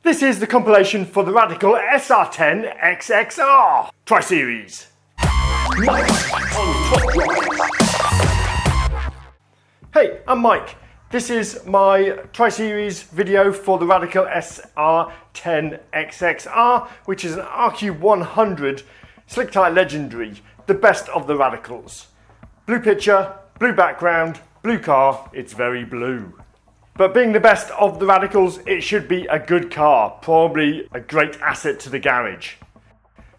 This is the compilation for the Radical SR10 XXR Tri-Series. Hey, I'm Mike. This is my Tri-Series video for the Radical SR10 XXR, which is an RQ100 Slick Tire Legendary, the best of the Radicals. Blue picture, blue background, blue car, it's very blue. But being the best of the Radicals, it should be a good car, probably a great asset to the garage.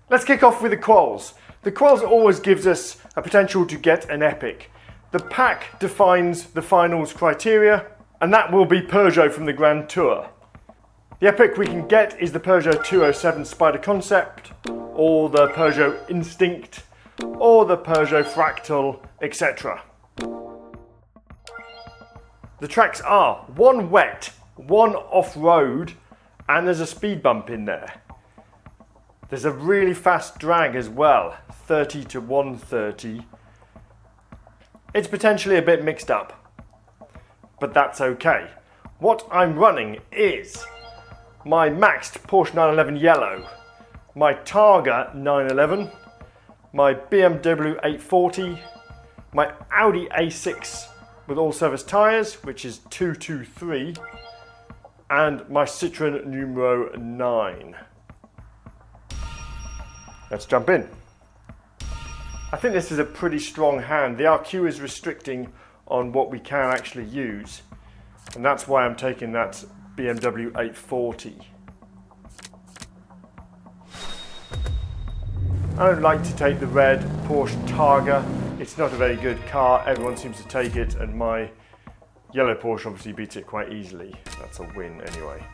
Let's kick off with the Quals. The Quals always gives us a potential to get an epic. The pack defines the finals criteria, and that will be Peugeot from the Grand Tour. The epic we can get is the Peugeot 207 Spider Concept, or the Peugeot Instinct, or the Peugeot Fractal, etc. The tracks are one wet, one off-road, and there's a speed bump in there. There's a really fast drag as well, 30 to 130. It's potentially a bit mixed up, but that's okay. What I'm running is my maxed Porsche 911 yellow, my Targa 911, my BMW 840, my Audi A6 with all-surface tyres, which is 223, and my Citroën Numero 9. Let's jump in. I think this is a pretty strong hand. The RQ is restricting on what we can actually use, and that's why I'm taking that BMW 840. I don't like to take the red Porsche Targa. It's not a very good car, everyone seems to take it, and my yellow Porsche obviously beats it quite easily. That's a win anyway.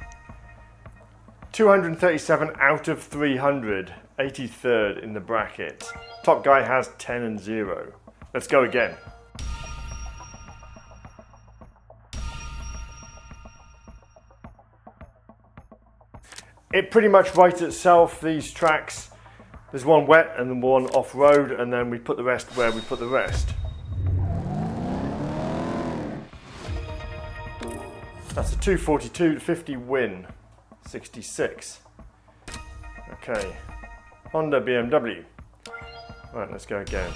237 out of 300, 83rd in the bracket. Top guy has 10 and 0. Let's go again. It pretty much writes itself, these tracks. There's one wet and then one off-road, and then we put the rest where we put the rest. That's a 242 to 50 win, 66. Okay, Honda, BMW. Right, let's go again.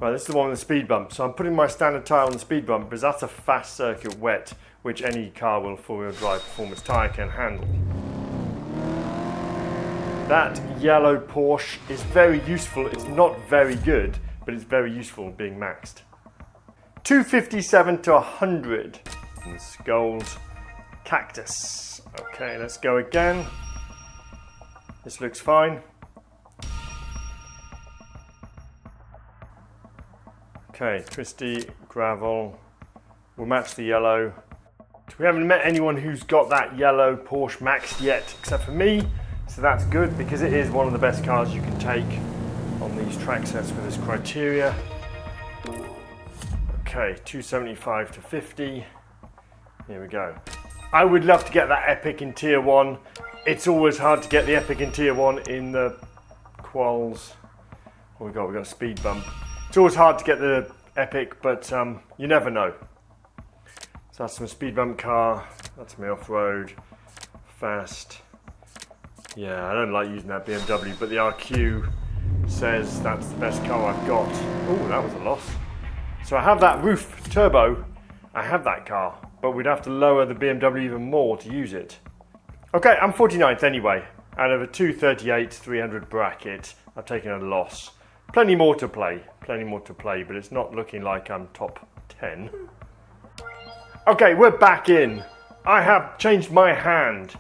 Right, this is the one with the speed bump. So I'm putting my standard tyre on the speed bump because that's a fast circuit wet, which any car with a four-wheel drive performance tyre can handle. That yellow Porsche is very useful. It's not very good, but it's very useful being maxed. 257 to 100 in this gold cactus. Okay, let's go again. This looks fine. Okay, twisty, gravel. We'll match the yellow. We haven't met anyone who's got that yellow Porsche maxed yet, except for me, so that's good because it is one of the best cars you can take on these track sets with this criteria. Okay, 275 to 50. Here we go. I would love to get that epic in Tier 1. It's always hard to get the epic in Tier 1 in the Quals. What we got? We got a speed bump. It's always hard to get the epic, but you never know. So that's my speed bump car, that's my off-road, fast. Yeah, I don't like using that BMW, but the RQ says that's the best car I've got. Oh, that was a loss. So I have that roof turbo, I have that car, but we'd have to lower the BMW even more to use it. Okay, I'm 49th anyway. Out of a 238 300 bracket, I've taken a loss. Plenty more to play, but it's not looking like I'm top 10. Okay, we're back in. I have changed my hand.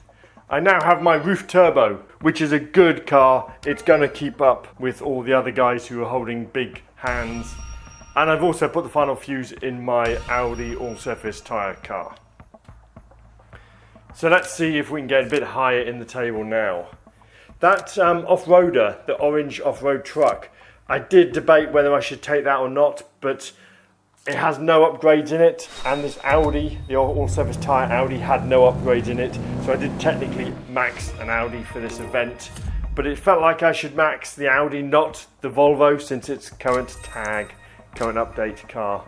I now have my roof turbo, which is a good car. It's going to keep up with all the other guys who are holding big hands. And I've also put the final fuse in my Audi all-surface tyre car. So let's see if we can get a bit higher in the table now. That off-roader, the orange off-road truck, I did debate whether I should take that or not, but it has no upgrades in it, and this Audi, the all-surface tyre Audi, had no upgrades in it, so I did technically max an Audi for this event, but it felt like I should max the Audi, not the Volvo, since it's current tag, current update car.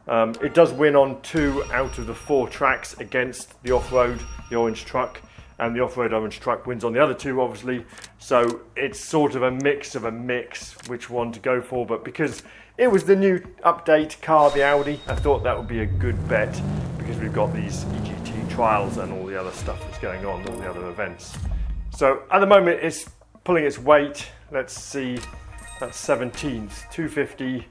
It does win on 2 out of the 4 tracks against the off-road, the orange truck, and the off-road orange truck wins on the other 2, obviously. So it's sort of a mix which one to go for, but because it was the new update car, the Audi, I thought that would be a good bet because we've got these EGT trials and all the other stuff that's going on, all the other events. So at the moment it's pulling its weight. Let's see, that's 17th, 250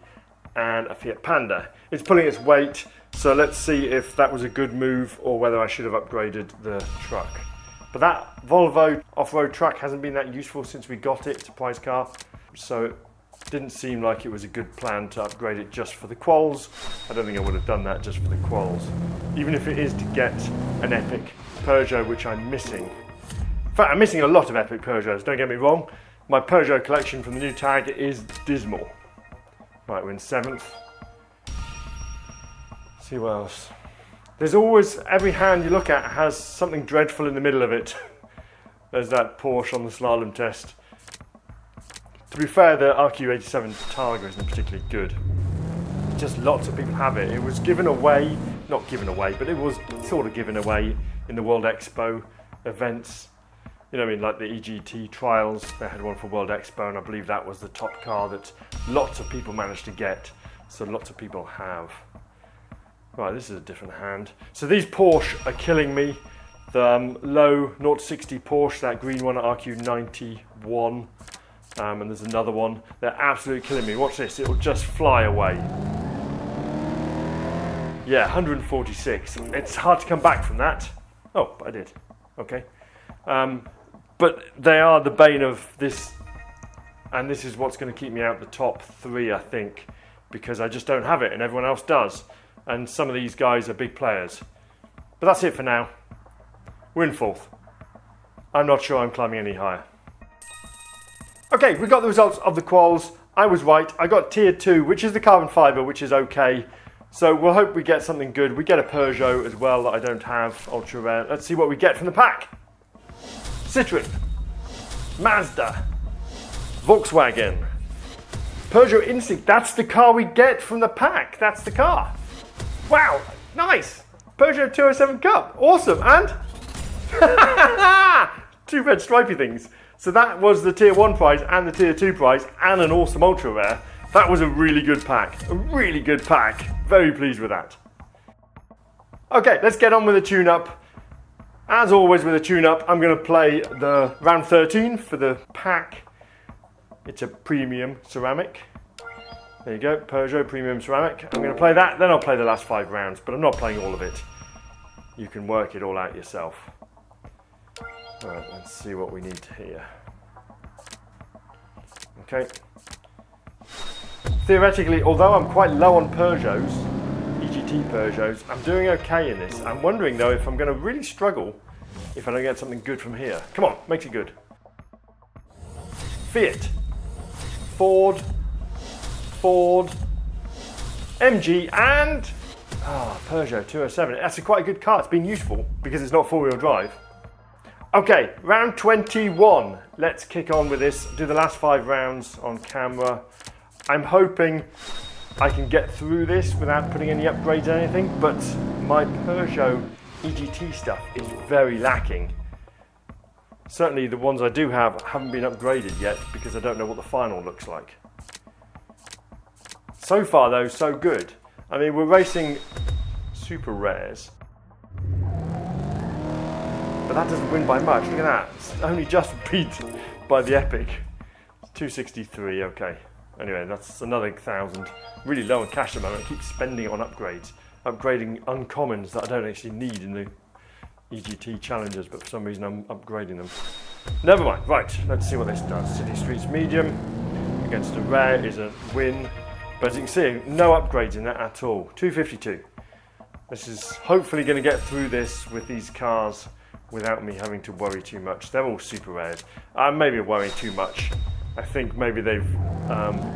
and a Fiat Panda. It's pulling its weight, so let's see if that was a good move or whether I should have upgraded the truck. But that Volvo off-road truck hasn't been that useful since we got it. It's a prize car, so it didn't seem like it was a good plan to upgrade it just for the Quals. I don't think I would have done that just for the Quals. Even if it is to get an epic Peugeot, which I'm missing. In fact, I'm missing a lot of epic Peugeots, don't get me wrong. My Peugeot collection from the new tag is dismal. Right, we're in 7th. See what else. There's always, every hand you look at has something dreadful in the middle of it. There's that Porsche on the slalom test. To be fair, the RQ100 Targa isn't particularly good. Just lots of people have it. It was given away, not given away, but it was sort of given away in the World Expo events. You know what I mean, like the EGT trials, they had one for World Expo, and I believe that was the top car that lots of people managed to get, so lots of people have. Right, this is a different hand. So these Porsche are killing me. The low 0-60 Porsche, that green one, RQ91, and there's another one. They're absolutely killing me. Watch this, it'll just fly away. Yeah, 146. It's hard to come back from that. Oh, but I did. Okay. But they are the bane of this, and this is what's going to keep me out the top 3, I think, because I just don't have it and everyone else does, and some of these guys are big players. But that's it for now. We're in 4th. I'm not sure I'm climbing any higher. Okay, we got the results of the Quals. I was right. I got tier 2, which is the carbon fibre, which is okay. So we'll hope we get something good. We get a Peugeot as well that I don't have, ultra rare. Let's see what we get from the pack. Citroën, Mazda, Volkswagen, Peugeot Instinct. That's the car we get from the pack. That's the car. Wow, nice. Peugeot 207 Cup. Awesome. And 2 red stripy things. So that was the tier 1 prize and the tier 2 prize and an awesome ultra rare. That was a really good pack. A really good pack. Very pleased with that. Okay, let's get on with the tune-up. As always with a tune-up, I'm going to play the round 13 for the pack. It's a premium ceramic. There you go, Peugeot premium ceramic. I'm going to play that, then I'll play the last 5 rounds, but I'm not playing all of it. You can work it all out yourself. Alright, let's see what we need here. Okay. Theoretically, although I'm quite low on Peugeots, EGT Peugeots, I'm doing okay in this. I'm wondering though if I'm going to really struggle if I don't get something good from here. Come on, makes it good. Fiat, Ford, MG, and Peugeot 207. That's quite a good car. It's been useful because it's not 4-wheel drive. Okay, round 21. Let's kick on with this. Do the last 5 rounds on camera. I'm hoping I can get through this without putting any upgrades or anything, but my Peugeot EGT stuff is very lacking. Certainly the ones I do have haven't been upgraded yet because I don't know what the final looks like. So far though, so good. I mean, we're racing super rares, but that doesn't win by much. Look at that, it's only just beat by the Epic. It's 263, okay. Anyway, that's another 1,000. Really low on cash at the moment. I keep spending it on upgrades. Upgrading uncommons that I don't actually need in the EGT challenges, but for some reason I'm upgrading them. Never mind. Right, let's see what this does. City Streets medium against a rare is a win. But as you can see, no upgrades in that at all. 252. This is hopefully going to get through this with these cars without me having to worry too much. They're all super rares. Maybe I'm worrying too much. I think maybe they've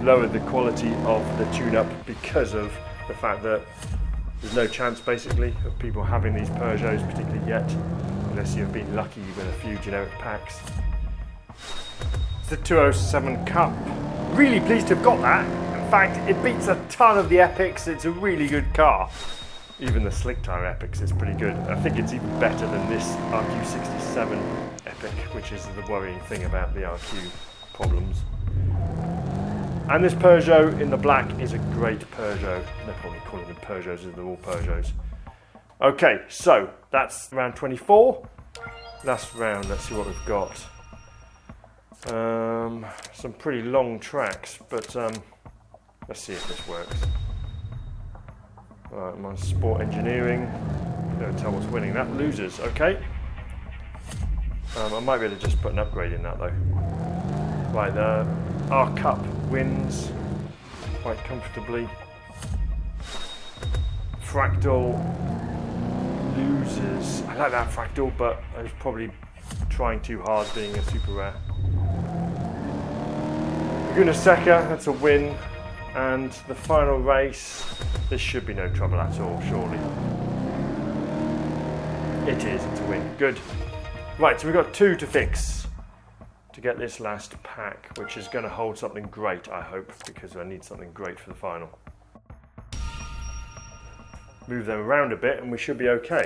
lowered the quality of the tune-up because of the fact that there's no chance basically of people having these Peugeots particularly yet, unless you've been lucky with a few generic packs. It's the 207 Cup. Really pleased to have got that. fact, it beats a ton of the Epics. It's a really good car. Even the Slick Tire Epics is pretty good. I think it's even better than this RQ67 Epic, which is the worrying thing about the RQ problems. And this Peugeot in the black is a great Peugeot. They're probably calling them Peugeots as they're all Peugeots. Okay, so that's round 24. Last round, let's see what we've got. Some pretty long tracks, but let's see if this works. Alright, I'm on Sport Engineering. Don't tell what's winning. That loses, okay. I might be able to just put an upgrade in that though. Right, the R Cup wins quite comfortably. Fractal loses. I like that Fractal, but I was probably trying too hard being a super rare. Laguna Seca, that's a win. And the final race, this should be no trouble at all, surely. It is, it's a win. Good. Right, so we've got 2 to fix to get this last pack, which is going to hold something great, I hope, because I need something great for the final. Move them around a bit and we should be okay.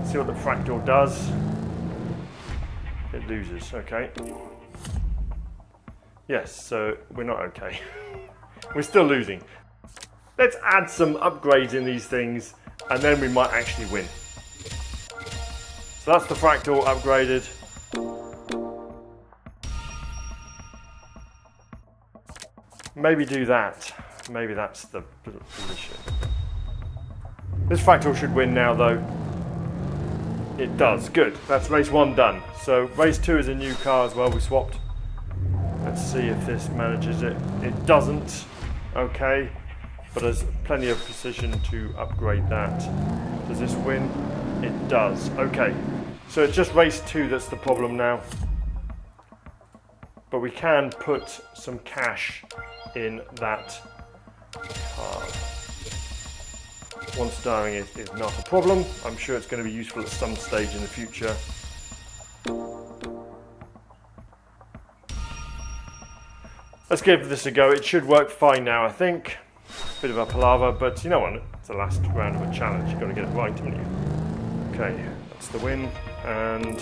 See what the Fractal does. It loses, okay. Yes, so we're not okay. We're still losing. Let's add some upgrades in these things and then we might actually win. So that's the Fractal upgraded. Maybe do that. Maybe that's the position. This Fractal should win now though. It does, good. That's race 1 done. So race 2 is a new car as well, we swapped. Let's see if this manages it. It doesn't, okay. But there's plenty of precision to upgrade that. Does this win? It does, okay. So it's just race 2 that's the problem now. But we can put some cash in that car. 1 starring is not a problem. I'm sure it's going to be useful at some stage in the future. Let's give this a go. It should work fine now, I think. Bit of a palaver, but you know what? It's the last round of a challenge. You've got to get it right, haven't you? Okay, that's the win. And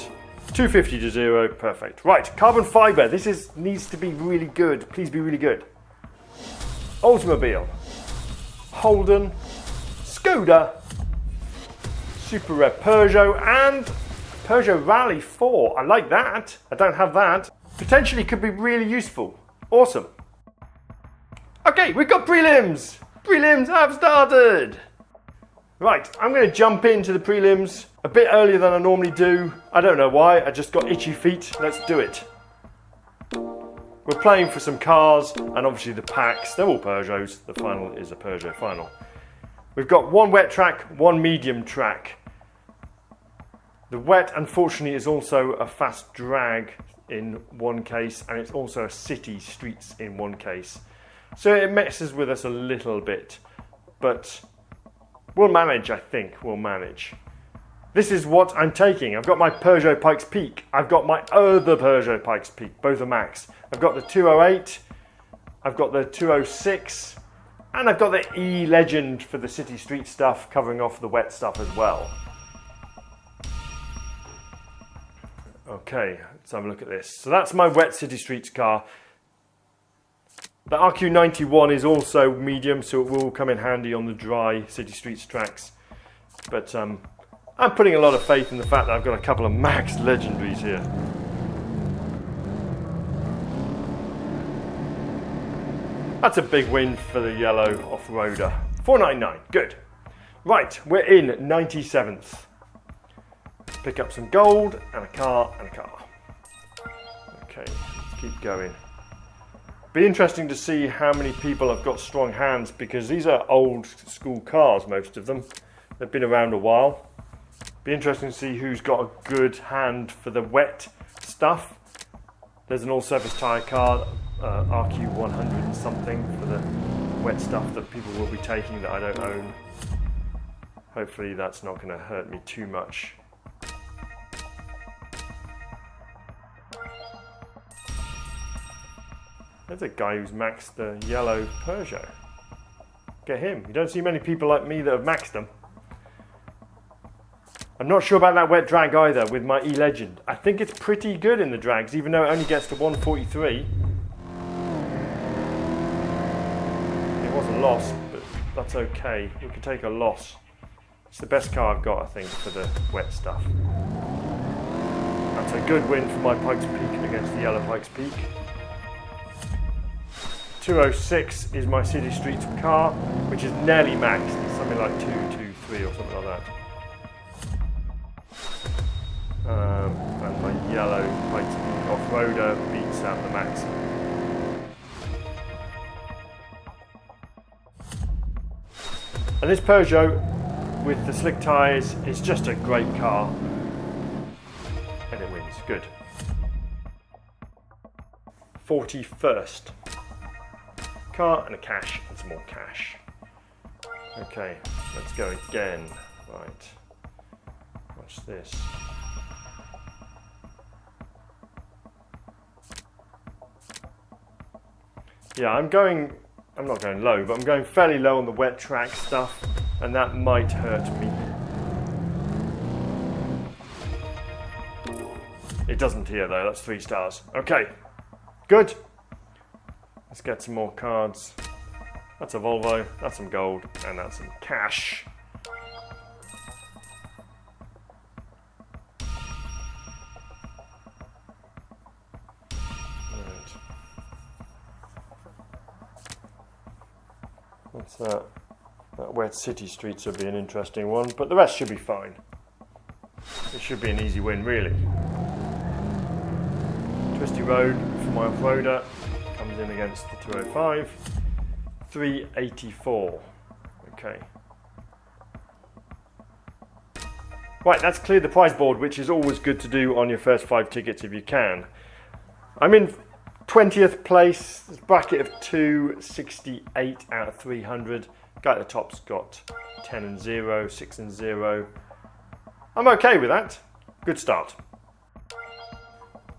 250 to 0, perfect. Right, carbon fibre. This needs to be really good. Please be really good. Oldsmobile, Holden, Skoda, Super Rare Peugeot, and Peugeot Rally 4. I like that. I don't have that. Potentially could be really useful. Awesome. Okay, we've got prelims. Prelims have started. Right, I'm going to jump into the prelims a bit earlier than I normally do. I don't know why. I just got itchy feet. Let's do it. We're playing for some cars and obviously the packs. They're all Peugeots. The final is a Peugeot final. We've got 1 wet track, 1 medium track. The wet, unfortunately, is also a fast drag in one case, and it's also a city streets in one case. So it messes with us a little bit, but we'll manage, I think. We'll manage. This is what I'm taking. I've got my Peugeot Pikes Peak. I've got my other Peugeot Pikes Peak, both are max. I've got the 208, I've got the 206, and I've got the E Legend for the city street stuff, covering off the wet stuff as well. Okay, let's have a look at this. So that's my wet city streets car. The RQ91 is also medium, so it will come in handy on the dry city streets tracks. But I'm putting a lot of faith in the fact that I've got a couple of max legendaries here. That's a big win for the yellow off-roader. 499, good. Right, we're in 97th. Pick up some gold and a car and a car. Okay, let's keep going. Be interesting to see how many people have got strong hands, because these are old school cars, most of them. They've been around a while. Be interesting to see who's got a good hand for the wet stuff. There's an all-surface tyre car, RQ100 something for the wet stuff that people will be taking that I don't own. Hopefully that's not going to hurt me too much. There's a guy who's maxed the yellow Peugeot. Get him. You don't see many people like me that have maxed them. I'm not sure about that wet drag either with my E-Legend. I think it's pretty good in the drags, even though it only gets to 143. It was a loss, but that's okay. We can take a loss. It's the best car I've got, I think, for the wet stuff. That's a good win for my Pikes Peak against the yellow Pikes Peak. 206 is my City Streets car, which is nearly maxed. It's something like 223 or something like that. And my yellow Pikes Peak off-roader beats out the max. And this Peugeot with the slick tyres is just a great car. And it wins. Good. 41st. Car and a cash and some more cash. Okay, let's go again. Right. Watch this. Yeah, I'm not going low, but I'm going fairly low on the wet track stuff, and that might hurt me. It doesn't here though, that's 3 stars. Okay, good. Let's get some more cards. That's a Volvo, that's some gold, and that's some cash. Right. What's that? That wet City Streets will be an interesting one, but the rest should be fine. It should be an easy win, really. Twisty Road for my off-roader. Comes in against the 205. 384. Okay. Right, that's cleared the prize board, which is always good to do on your first 5 tickets if you can. I'm in 20th place, bracket of 268 out of 300. Guy at the top's got 10 and 0, 6 and 0. I'm okay with that. Good start.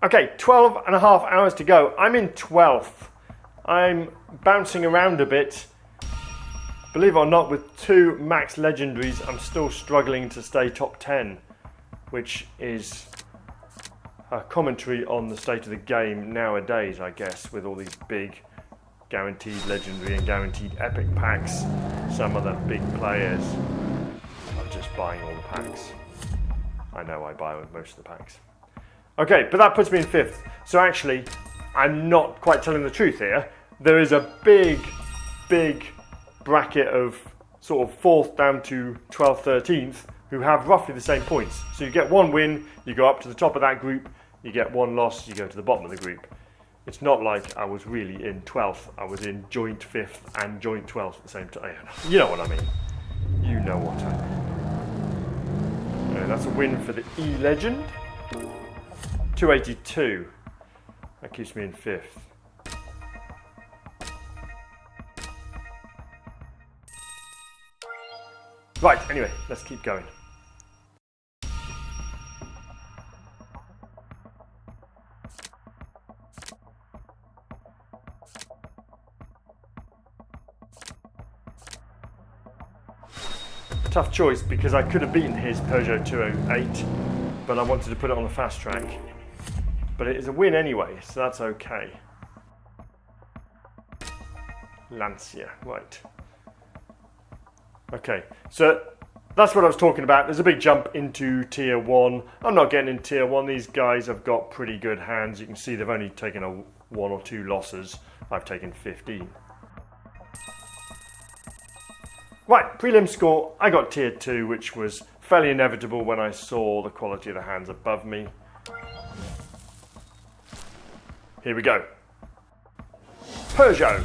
Okay, 12 and a half hours to go. I'm in 12th. I'm bouncing around a bit. Believe it or not, with 2 max legendaries, I'm still struggling to stay top 10, which is a commentary on the state of the game nowadays, I guess, with all these big guaranteed legendary and guaranteed epic packs. Some of the big players are just buying all the packs. I know I buy most of the packs. Okay, but that puts me in 5th. So actually, I'm not quite telling the truth here. There is a big bracket of sort of 4th down to 12th, 13th who have roughly the same points. So you get 1 win, you go up to the top of that group, you get 1 loss, you go to the bottom of the group. It's not like I was really in 12th. I was in joint 5th and joint 12th at the same time. You know what I mean. You know what I mean. That's a win for the E-Legend. 282. That keeps me in 5th. Right, anyway, let's keep going. Tough choice because I could have beaten his Peugeot 208, but I wanted to put it on the fast track. But it is a win anyway, so that's okay. Lancia, right. Okay, so that's what I was talking about. There's a big jump into Tier 1. I'm not getting in Tier 1. These guys have got pretty good hands. You can see they've only taken 1 or 2 losses. I've taken 15. Right, prelim score. I got Tier 2, which was fairly inevitable when I saw the quality of the hands above me. Here we go. Peugeot,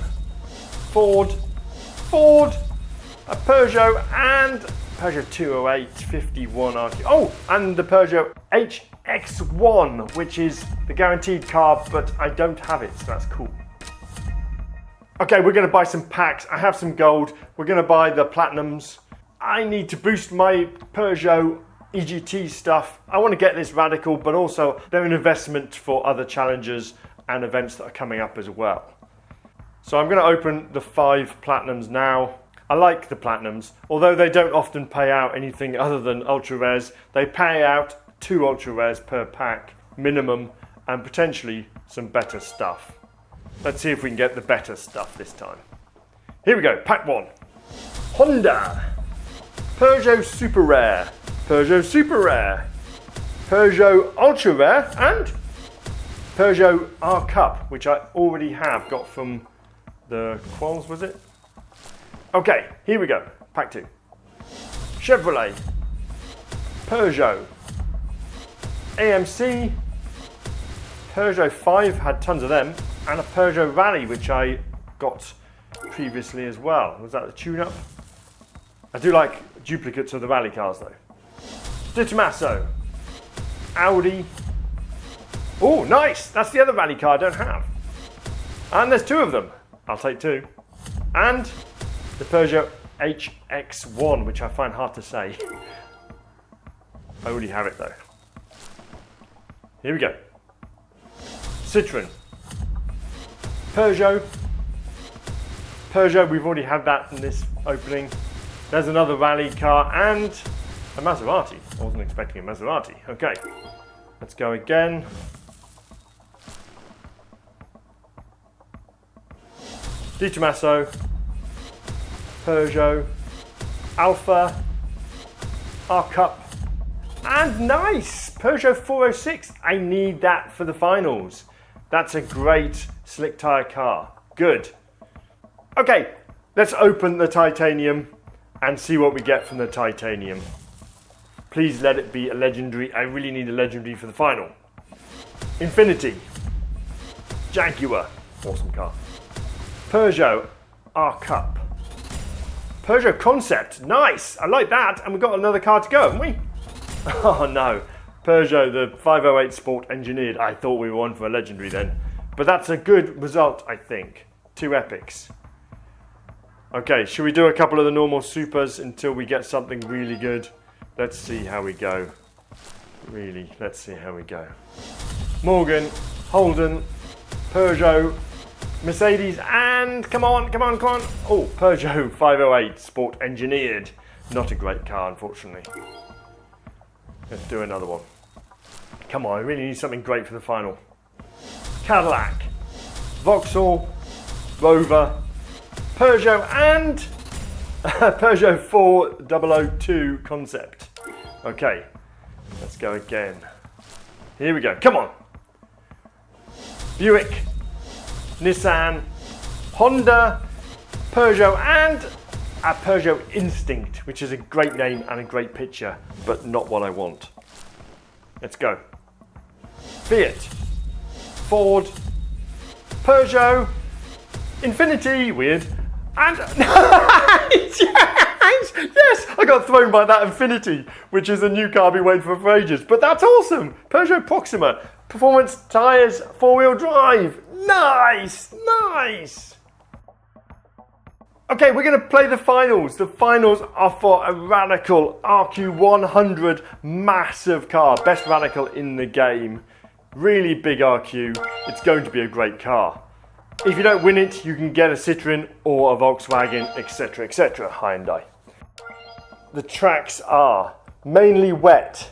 Ford, a Peugeot and Peugeot 208 51 RQ. Oh, and the Peugeot HX1, which is the guaranteed car, but I don't have it, so that's cool. Okay, we're going to buy some packs. I have some gold. We're going to buy the platinums. I need to boost my Peugeot EGT stuff. I want to get this Radical, but also they're an investment for other challenges and events that are coming up as well. So I'm going to open the 5 Platinums now. I like the Platinums, although they don't often pay out anything other than Ultra Rares. They pay out 2 Ultra Rares per pack, minimum, and potentially some better stuff. Let's see if we can get the better stuff this time. Here we go, pack 1. Honda, Peugeot Super Rare, Peugeot Super Rare, Peugeot Ultra Rare, and Peugeot R Cup, which I already have got from the Quals, was it? Okay, here we go, pack 2. Chevrolet, Peugeot, AMC, Peugeot 5, had tons of them, and a Peugeot Rally, which I got previously as well. Was that the tune-up? I do like duplicates of the rally cars though. De Tomaso, Audi. Oh, nice! That's the other rally car I don't have. And there's 2 of them. I'll take 2. And the Peugeot HX1, which I find hard to say. I already have it though. Here we go. Citroën, Peugeot, we've already had that in this opening. There's another rally car and a Maserati. I wasn't expecting a Maserati. Okay, let's go again. De Tomaso, Peugeot, Alpha, R Cup, and nice! Peugeot 406. I need that for the finals. That's a great slick tyre car. Good. Okay, let's open the titanium and see what we get from the titanium. Please let it be a legendary. I really need a legendary for the final. Infiniti, Jaguar, awesome car. Peugeot R Cup, Peugeot Concept, nice. I like that, and we've got another car to go, haven't we? Oh no, Peugeot, the 508 Sport Engineered. I thought we were on for a legendary then, but that's a good result, I think. 2 epics. Okay, should we do a couple of the normal supers until we get something really good? Let's see how we go. Really, let's see how we go. Morgan, Holden, Peugeot, Mercedes, and come on. Oh, Peugeot 508 Sport Engineered. Not a great car, unfortunately. Let's do another one. Come on, I really need something great for the final. Cadillac, Vauxhall, Rover, Peugeot, and Peugeot 4002 Concept. Okay, let's go again. Here we go, come on. Buick, Nissan, Honda, Peugeot, and a Peugeot Instinct, which is a great name and a great picture, but not what I want. Let's go. Fiat, Ford, Peugeot, Infiniti, weird, and yes, I got thrown by that Infiniti, which is a new car I've been waiting for ages, but that's awesome. Peugeot Proxima, performance tyres, 4-wheel drive, nice. Okay, we're going to play the finals. The finals are for a Radical RQ100 massive car. Best Radical in the game. Really big RQ. It's going to be a great car. If you don't win it, you can get a Citroën or a Volkswagen, etc., etc. Hyundai. The tracks are mainly wet.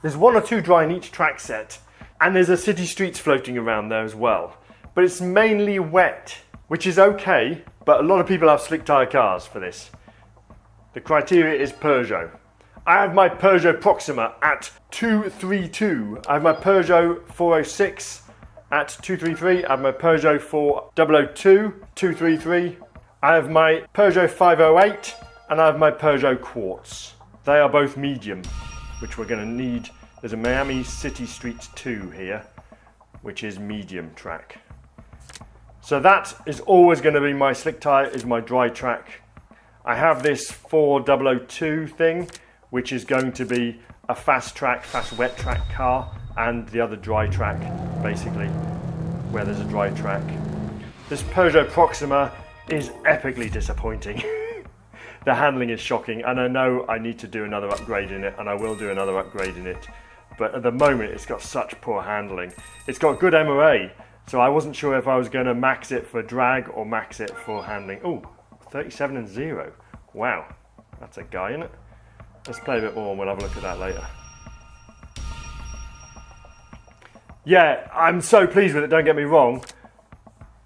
There's 1 or 2 dry in each track set. And there's a city streets floating around there as well. But it's mainly wet, which is okay. But a lot of people have slick tyre cars for this. The criteria is Peugeot. I have my Peugeot Proxima at 232. I have my Peugeot 406 at 233. I have my Peugeot 4002, 233. I have my Peugeot 508 and I have my Peugeot Quals. They are both medium, which we're going to need. There's a Miami City Streets 2 here, which is medium track. So that is always going to be my slick tyre, is my dry track. I have this 4002 thing, which is going to be a fast wet track car, and the other dry track, basically, where there's a dry track. This Peugeot Proxima is epically disappointing. The handling is shocking, and I know I need to do another upgrade in it, and I will do another upgrade in it. But at the moment, it's got such poor handling. It's got good MOA, So I wasn't sure if I was going to max it for drag or max it for handling. Oh, 37 and 0. Wow, that's a guy, isn't it? Let's play a bit more and we'll have a look at that later. Yeah, I'm so pleased with it, don't get me wrong.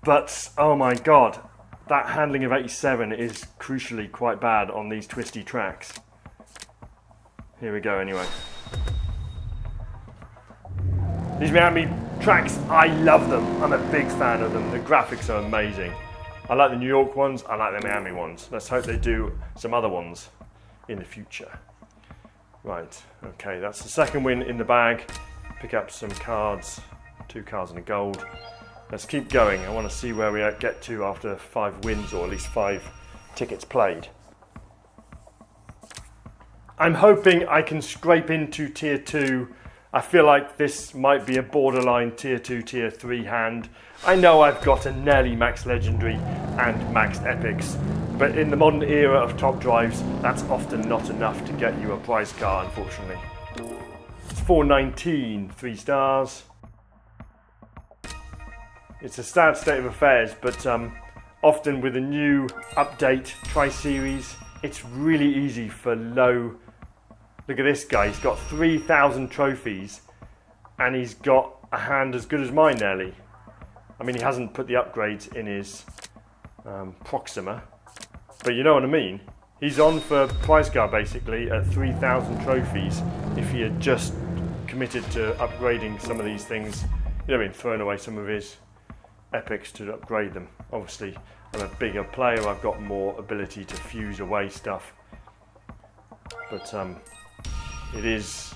But, oh my god, that handling of 87 is crucially quite bad on these twisty tracks. Here we go anyway. These Miami tracks, I love them. I'm a big fan of them. The graphics are amazing. I like the New York ones, I like the Miami ones. Let's hope they do some other ones in the future. Right, okay, that's the second win in the bag. Pick up some cards, 2 cards and a gold. Let's keep going. I want to see where we get to after 5 wins, or at least 5 tickets played. I'm hoping I can scrape into Tier 2. I feel like this might be a borderline Tier 2, Tier 3 hand. I know I've got a nearly max Legendary and maxed Epics, but in the modern era of top drives, that's often not enough to get you a prize car, unfortunately. It's 419, 3 stars. It's a sad state of affairs, but often with a new update Tri-Series, it's really easy for low. Look at this guy, he's got 3,000 trophies and he's got a hand as good as mine nearly. I mean, he hasn't put the upgrades in his Proxima, but you know what I mean. He's on for prize car basically at 3,000 trophies if he had just committed to upgrading some of these things. You know what I mean, throwing away some of his epics to upgrade them. Obviously, I'm a bigger player, I've got more ability to fuse away stuff. But it is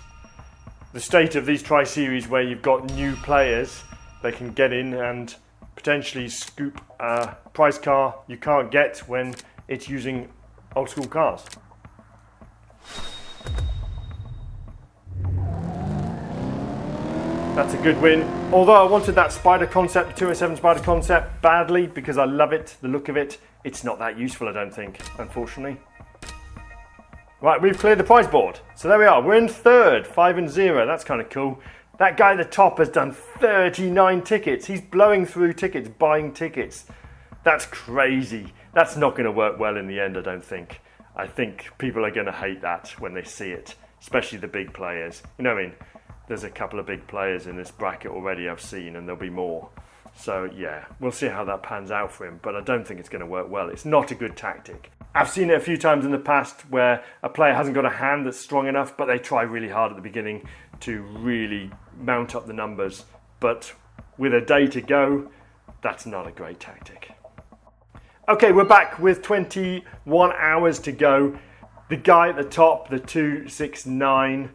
the state of these Tri-Series where you've got new players, they can get in and potentially scoop a prize car you can't get when it's using old school cars. That's a good win. Although I wanted that Spider concept, the 207 Spider concept, badly because I love it, the look of it. It's not that useful, I don't think, unfortunately. Right, we've cleared the prize board. So there we are. We're in third, 5 and 0. That's kind of cool. That guy at the top has done 39 tickets. He's blowing through tickets, buying tickets. That's crazy. That's not going to work well in the end, I don't think. I think people are going to hate that when they see it, especially the big players. You know what I mean? There's a couple of big players in this bracket already I've seen, and there'll be more. So yeah, we'll see how that pans out for him, but I don't think it's going to work well. It's not a good tactic. I've seen it a few times in the past where a player hasn't got a hand that's strong enough, but they try really hard at the beginning to really mount up the numbers. But with a day to go, that's not a great tactic. Okay, we're back with 21 hours to go. The guy at the top, the 269,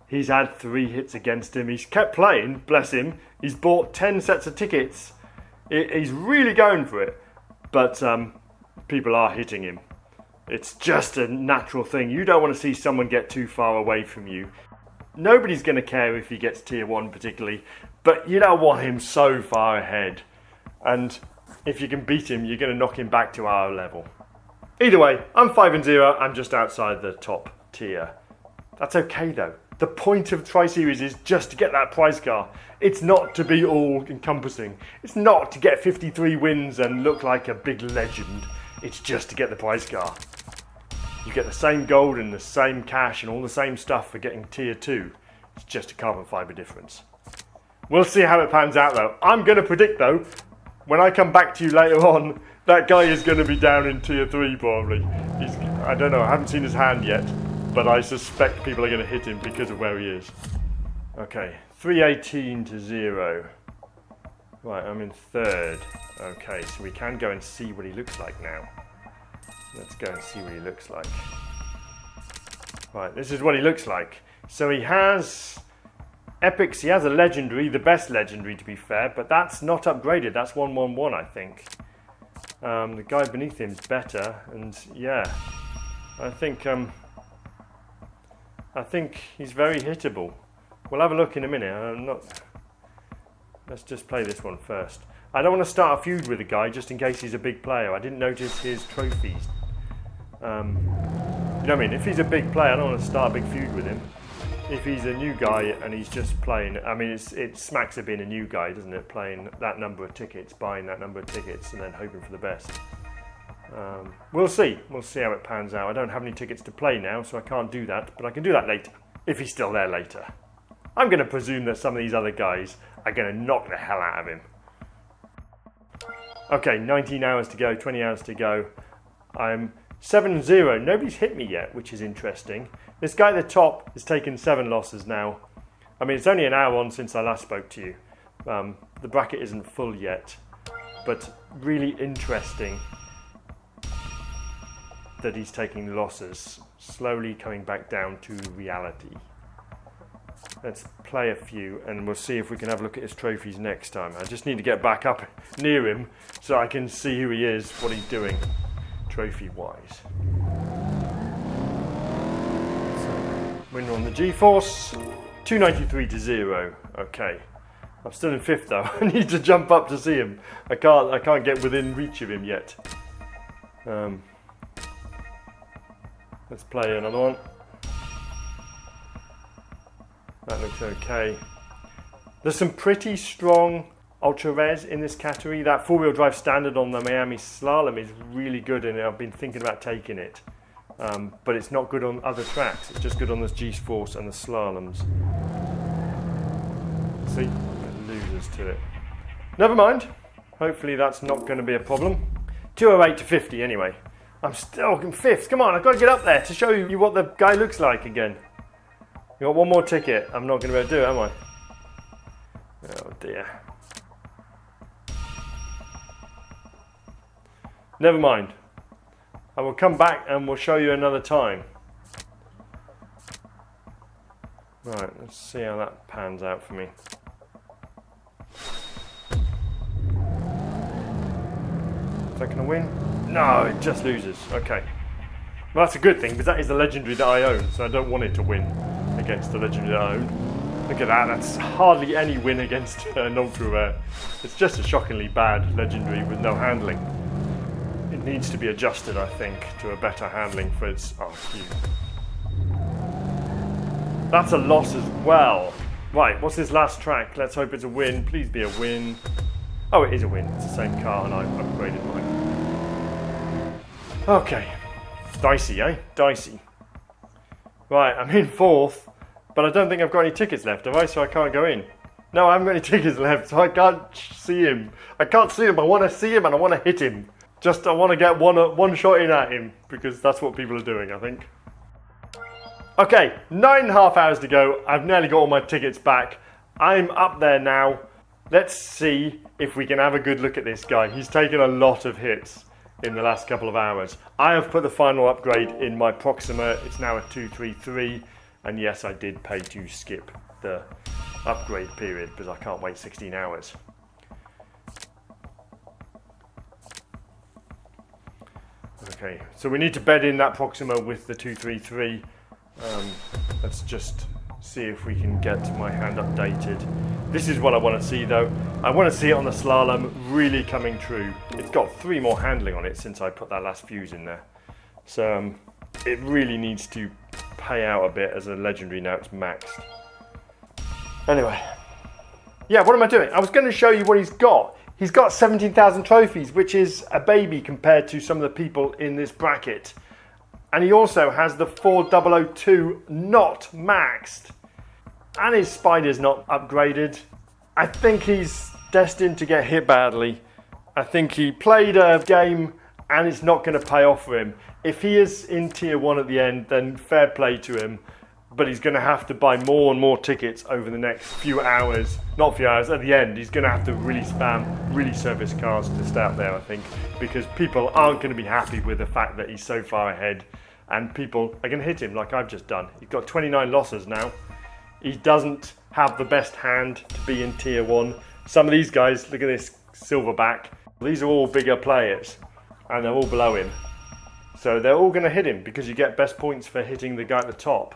he's had 3 hits against him. He's kept playing, bless him. He's bought 10 sets of tickets. He's really going for it, but people are hitting him. It's just a natural thing. You don't want to see someone get too far away from you. Nobody's going to care if he gets tier 1 particularly, but you don't want him so far ahead. And if you can beat him, you're going to knock him back to our level. Either way, I'm 5 and 0. I'm just outside the top tier. That's okay though. The point of Tri-Series is just to get that prize car. It's not to be all encompassing. It's not to get 53 wins and look like a big legend. It's just to get the prize car. You get the same gold and the same cash and all the same stuff for getting tier 2. It's just a carbon fibre difference. We'll see how it pans out though. I'm going to predict though, when I come back to you later on, that guy is going to be down in tier 3 probably. I don't know, I haven't seen his hand yet, but I suspect people are going to hit him because of where he is. Okay, 318 to 0. Right, I'm in third. Okay, so we can go and see what he looks like now. Let's go and see what he looks like. Right, this is what he looks like. So he has epics, he has a legendary, the best legendary to be fair, but that's not upgraded, that's 111 I think. The guy beneath him's better, and yeah, I think he's very hittable. We'll have a look in a minute. Let's just play this one first. I don't want to start a feud with the guy just in case he's a big player. I didn't notice his trophies. You know what I mean? If he's a big player, I don't want to start a big feud with him. if he's a new guy and he's just playing, I mean, it smacks of being a new guy, doesn't it? Playing that number of tickets, buying that number of tickets, and then hoping for the best. We'll see. We'll see how it pans out. I don't have any tickets to play now, so I can't do that, but I can do that later, if he's still there later. I'm going to presume that some of these other guys are going to knock the hell out of him. Okay, 19 hours to go, 20 hours to go. I'm 7-0. Nobody's hit me yet, which is interesting. This guy at the top has taken 7 losses now. I mean, it's only an hour on since I last spoke to you. The bracket isn't full yet, but really interesting that he's taking losses, slowly coming back down to reality. Let's play a few and we'll see if we can have a look at his trophies next time. I just need to get back up near him so I can see who he is, what he's doing, trophy-wise. Winner on the G-Force, 293-0. Okay, I'm still in 5th though. I need to jump up to see him. I can't get within reach of him yet. Let's play another one. That looks okay. There's some pretty strong ultra rares in this category. That 4-wheel drive standard on the Miami Slalom is really good, and I've been thinking about taking it. But it's not good on other tracks. It's just good on the G-Force and the slaloms. See, it loses to it. Never mind. Hopefully that's not going to be a problem. 208 to 50 anyway. I'm still in 5th. Come on, I've got to get up there to show you what the guy looks like again. You got one more ticket. I'm not going to be able to do it, am I? Oh dear. Never mind. I will come back and we'll show you another time. Right, let's see how that pans out for me. Is that going to win? No, it just loses. Okay. Well, that's a good thing, because that is the legendary that I own, so I don't want it to win against the legendary that I own. Look at that, that's hardly any win against an ultra rare. It's just a shockingly bad legendary with no handling. It needs to be adjusted, I think, to a better handling for its RQ. That's a loss as well. Right, what's this last track? Let's hope it's a win. Please be a win. Oh, it is a win. It's the same car and I've upgraded mine. Okay. Dicey, eh? Dicey. Right, I'm in 4th, but I don't think I've got any tickets left, have I? So I can't go in. No, I haven't got any tickets left, so I can't see him. I can't see him. I want to see him and I want to hit him. Just, I want to get one shot in at him, because that's what people are doing, I think. Okay, 9.5 hours to go. I've nearly got all my tickets back. I'm up there now. Let's see if we can have a good look at this guy. He's taken a lot of hits in the last couple of hours. I have put the final upgrade in my Proxima. It's now a 233, and yes, I did pay to skip the upgrade period because I can't wait 16 hours. Okay, so we need to bed in that Proxima with the 233. Let's just see if we can get my hand updated. This is what I want to see though. I want to see it on the slalom really coming true. It's got 3 more handling on it since I put that last fuse in there. So it really needs to pay out a bit as a legendary now it's maxed. Anyway. Yeah, what am I doing? I was going to show you what he's got. He's got 17,000 trophies, which is a baby compared to some of the people in this bracket. And he also has the 4002 not maxed. And his spider's not upgraded. I think he's destined to get hit badly. I think he played a game and it's not going to pay off for him. If he is in tier 1 at the end, then fair play to him. But he's going to have to buy more and more tickets over the next few hours. Not few hours, at the end. He's going to have to really spam, really service cars to stay up there, I think. Because people aren't going to be happy with the fact that he's so far ahead. And people are going to hit him like I've just done. He's got 29 losses now. He doesn't have the best hand to be in tier 1. Some of these guys, look at this silverback. These are all bigger players. And they're all below him. So they're all going to hit him because you get best points for hitting the guy at the top.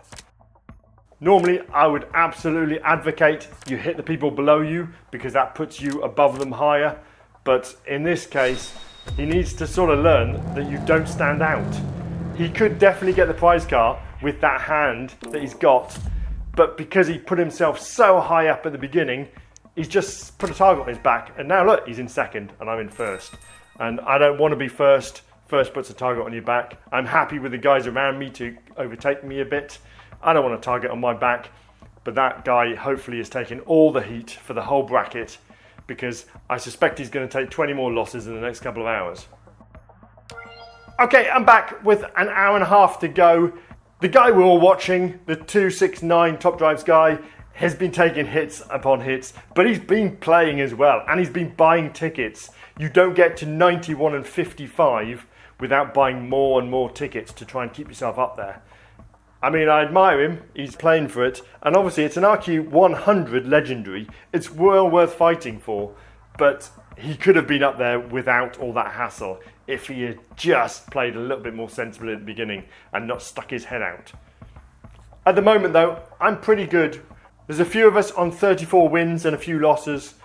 Normally, I would absolutely advocate you hit the people below you because that puts you above them higher. But in this case, he needs to sort of learn that you don't stand out. He could definitely get the prize car with that hand that he's got, but because he put himself so high up at the beginning, he's just put a target on his back, and now look, he's in second and I'm in first. And I don't want to be first. First puts a target on your back. I'm happy with the guys around me to overtake me a bit. I don't want a target on my back, but that guy hopefully is taking all the heat for the whole bracket, because I suspect he's going to take 20 more losses in the next couple of hours. Okay, I'm back with an hour and a half to go. The guy we're all watching, the 269 Top Drives guy, has been taking hits upon hits, but he's been playing as well, and he's been buying tickets. You don't get to 91 and 55 without buying more and more tickets to try and keep yourself up there. I mean, I admire him, he's playing for it, and obviously it's an RQ100 legendary. It's well worth fighting for, but he could have been up there without all that hassle if he had just played a little bit more sensibly at the beginning and not stuck his head out. At the moment though, I'm pretty good. There's a few of us on 34 wins and a few losses.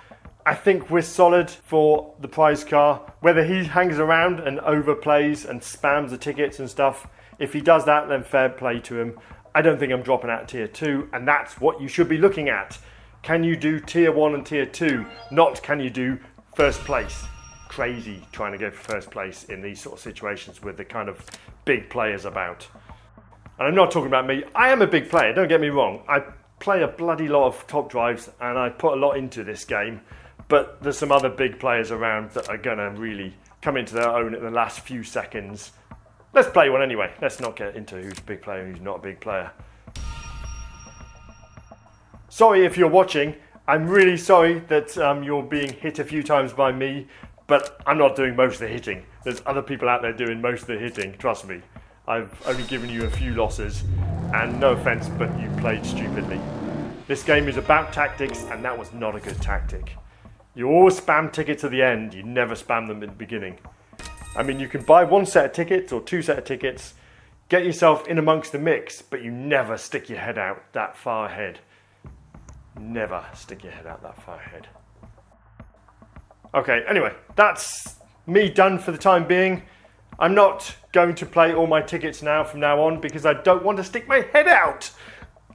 I think we're solid for the prize car. Whether he hangs around and overplays and spams the tickets and stuff, if he does that, then fair play to him. I don't think I'm dropping out of tier 2, and that's what you should be looking at. Can you do tier 1 and tier 2? Not can you do first place. Crazy trying to go for first place in these sort of situations with the kind of big players about. And I'm not talking about me. I am a big player, don't get me wrong. I play a bloody lot of Top Drives and I put a lot into this game. But there's some other big players around that are going to really come into their own at the last few seconds. Let's play one anyway. Let's not get into who's a big player and who's not a big player. Sorry if you're watching. I'm really sorry that you're being hit a few times by me, but I'm not doing most of the hitting. There's other people out there doing most of the hitting, trust me. I've only given you a few losses, and no offence, but you played stupidly. This game is about tactics, and that was not a good tactic. You always spam tickets at the end, you never spam them at the beginning. I mean, you can buy one set of tickets or two set of tickets, get yourself in amongst the mix, but you never stick your head out that far ahead. Never stick your head out that far ahead. Okay, anyway, that's me done for the time being. I'm not going to play all my tickets now from now on because I don't want to stick my head out.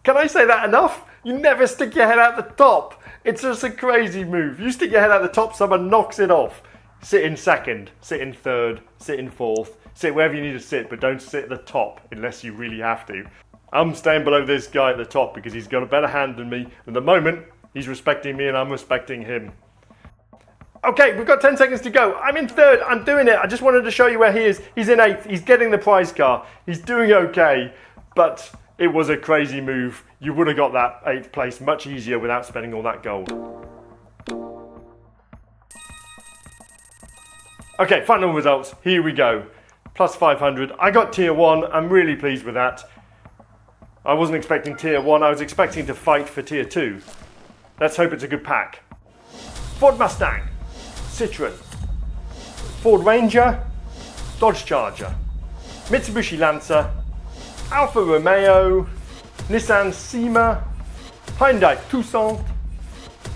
Can I say that enough? You never stick your head out the top. It's just a crazy move. You stick your head out the top, someone knocks it off. Sit in second, sit in third, sit in fourth, sit wherever you need to sit, but don't sit at the top unless you really have to. I'm staying below this guy at the top because he's got a better hand than me. At the moment, he's respecting me and I'm respecting him. Okay, we've got 10 seconds to go. I'm in third, I'm doing it. I just wanted to show you where he is. He's in 8th, he's getting the prize car. He's doing okay, but it was a crazy move. You would have got that 8th place much easier without spending all that gold. Okay, final results. Here we go. Plus 500. I got tier 1. I'm really pleased with that. I wasn't expecting tier 1. I was expecting to fight for tier 2. Let's hope it's a good pack. Ford Mustang, Citroen, Ford Ranger, Dodge Charger, Mitsubishi Lancer, Alfa Romeo, Nissan Seema, Hyundai Tucson,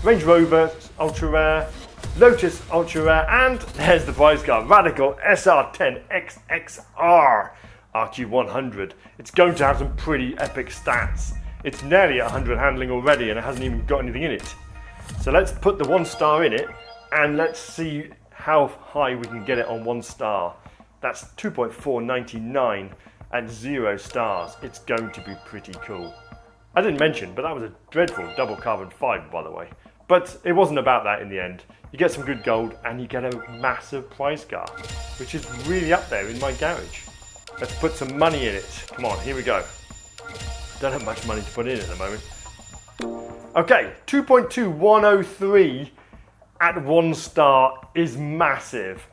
Range Rover Ultra Rare, Lotus Ultra Rare, and there's the prize car, Radical SR10 XXR RQ100. It's going to have some pretty epic stats. It's nearly 100 handling already and it hasn't even got anything in it. So let's put the 1 star in it and let's see how high we can get it on 1 star. That's 2.499 at 0 stars. It's going to be pretty cool. I didn't mention, but that was a dreadful double carbon fibre, by the way. But it wasn't about that in the end. You get some good gold and you get a massive prize car, which is really up there in my garage. Let's put some money in it. Come on, here we go. Don't have much money to put in at the moment. Okay, 2.2103 at 1 star is massive.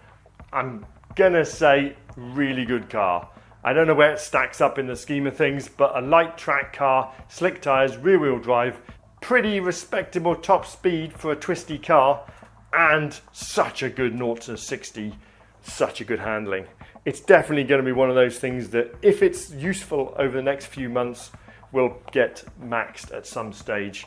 I'm gonna say really good car. I don't know where it stacks up in the scheme of things, but a light track car, slick tyres, rear wheel drive, pretty respectable top speed for a twisty car, and such a good 0 to 60, such a good handling. It's definitely going to be one of those things that if it's useful over the next few months, will get maxed at some stage.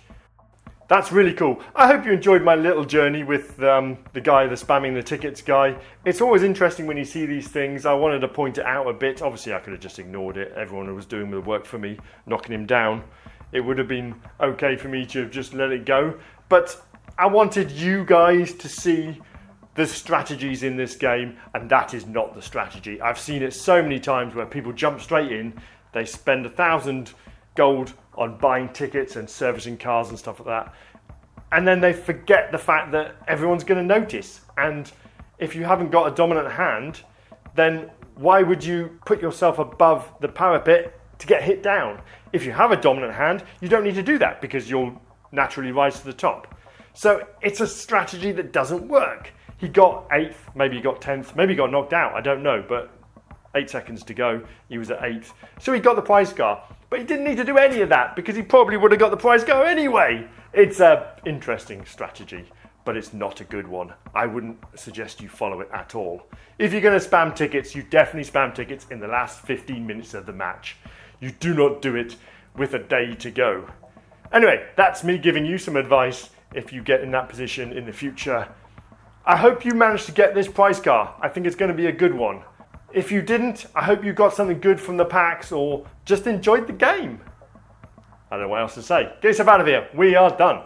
That's really cool. I hope you enjoyed my little journey with the guy, the spamming the tickets guy. It's always interesting when you see these things. I wanted to point it out a bit. Obviously, I could have just ignored it. Everyone was doing the work for me, knocking him down. it would have been okay for me to have just let it go. But I wanted you guys to see the strategies in this game, and that is not the strategy. I've seen it so many times where people jump straight in, they spend 1,000 gold on buying tickets and servicing cars and stuff like that, and then they forget the fact that everyone's going to notice. And if you haven't got a dominant hand, then why would you put yourself above the parapet to get hit down? If you have a dominant hand, you don't need to do that because you'll naturally rise to the top. So it's a strategy that doesn't work. He got 8th, maybe he got 10th, maybe he got knocked out, I don't know, but 8 seconds to go, he was at 8th. So he got the prize car, but he didn't need to do any of that because he probably would have got the prize car anyway. It's an interesting strategy, but it's not a good one. I wouldn't suggest you follow it at all. If you're going to spam tickets, you definitely spam tickets in the last 15 minutes of the match. You do not do it with a day to go. Anyway, that's me giving you some advice if you get in that position in the future. I hope you managed to get this prize car. I think it's going to be a good one. If you didn't, I hope you got something good from the packs or just enjoyed the game. I don't know what else to say. Get yourself out of here. We are done.